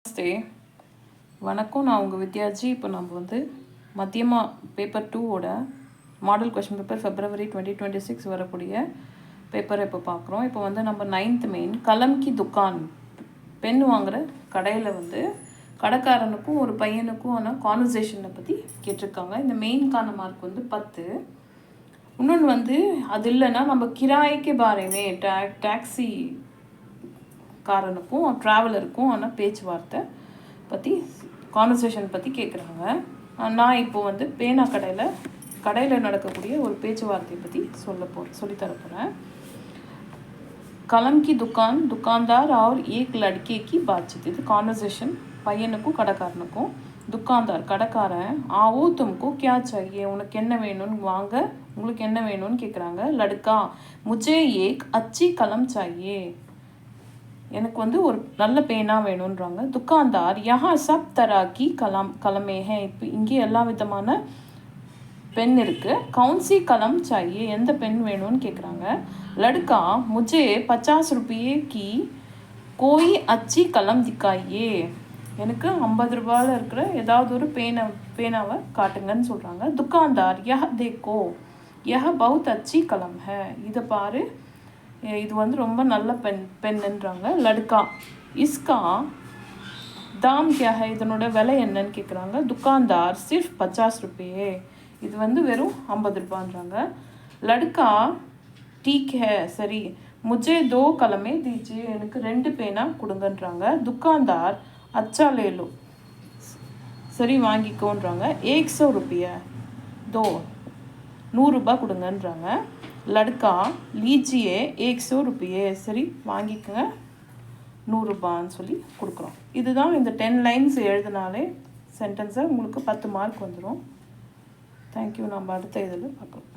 நமஸ்தே, வணக்கம். நான் உங்கள் வித்யாஜி. இப்போ நம்ம வந்து மத்தியமாக பேப்பர் 2ஓட மாடல் கொஷின் பேப்பர் February 2026 வரக்கூடிய பேப்பரை இப்போ பார்க்குறோம். இப்போ வந்து நம்ம 9th மெயின் கலம் கி துக்கான், பென் வாங்குகிற கடையில் வந்து கடைக்காரனுக்கும் ஒரு பையனுக்கும் ஆனால் கான்வர்சேஷனை பற்றி கேட்டிருக்காங்க. இந்த மெயின்கான மார்க் வந்து 10. இன்னொன்று வந்து அது இல்லைன்னா நம்ம கிராய்க்கு பாருமே டாக்ஸி காரனுக்கும் ட்ராவலருக்கும் ஆனால் பேச்சுவார்த்தை பற்றி கான்வர்சேஷன் பற்றி கேட்குறாங்க. நான் இப்போ வந்து பேனா கடையில் நடக்கக்கூடிய ஒரு பேச்சுவார்த்தையை பற்றி சொல்லித்தரப்போகிறேன். கலம் கி துக்கான் துக்கான்தார் और एक लड़के की बातचीत. இது கான்வர்சேஷன் பையனுக்கும் கடைக்காரனுக்கும். துக்கான்தார் கடைக்காரன், ஆவோ தும்கோ கியா சாஹியே, உனக்கு என்ன வேணும்னு வாங்க, உங்களுக்கு என்ன வேணும்னு கேட்குறாங்க. லடுக்கா, முझे एक अच्छी कलम चाहिए, எனக்கு வந்து ஒரு நல்ல பேனா வேணுன்றாங்க. துக்கான்தார், யஹா சப் தரா கி கலமே ஹே, இப்போ இங்கே எல்லா விதமான பென் இருக்குது. கவுன்சி கலம் சாயே, எந்த பென் வேணும்னு கேட்குறாங்க. லடுக்கா, முझे 50 रुपये की कोई अच्छी கலம் திக்காயே, எனக்கு 50 ரூபாயில் இருக்கிற ஏதாவது ஒரு பேனாவை காட்டுங்கன்னு சொல்கிறாங்க. துக்கான்தார், யஹ தேக்கோ, யஹ பவுத் அச்சி கலம் ஹே, இதை பாரு, இது வந்து ரொம்ப நல்ல பென்னுன்றாங்க. லடுக்கா, இஸ்கா தாம் கியா ஹை, இதனோட விலை என்னன்னு கேட்குறாங்க. துக்கான்தார், சிர்ஃப் 50 रुपये, இது வந்து வெறும் 50 ரூபான்றாங்க. லடுக்கா, டீக் ஹே, சரி, முझे 2 கலமே தீஜியே, எனக்கு 2 பேனா கொடுங்கன்றாங்க. துக்கான்தார், அச்சா லேலோ, சரி வாங்கிக்கோன்றாங்க. 100 रुपये दो, 100 ரூபாய் கொடுங்கன்றாங்க. லடுக்கா, லீஜியே 100 रुपये, சரி வாங்கிக்கோங்க 100 ரூபான்னு சொல்லி கொடுக்குறோம். இதுதான் இந்த 10 லைன்ஸ் எழுதினாலே சென்டென்ஸை உங்களுக்கு 10 மார்க் வந்துடும். தேங்க்யூ. நம்ம அடுத்த இதில் பார்க்கலாம்.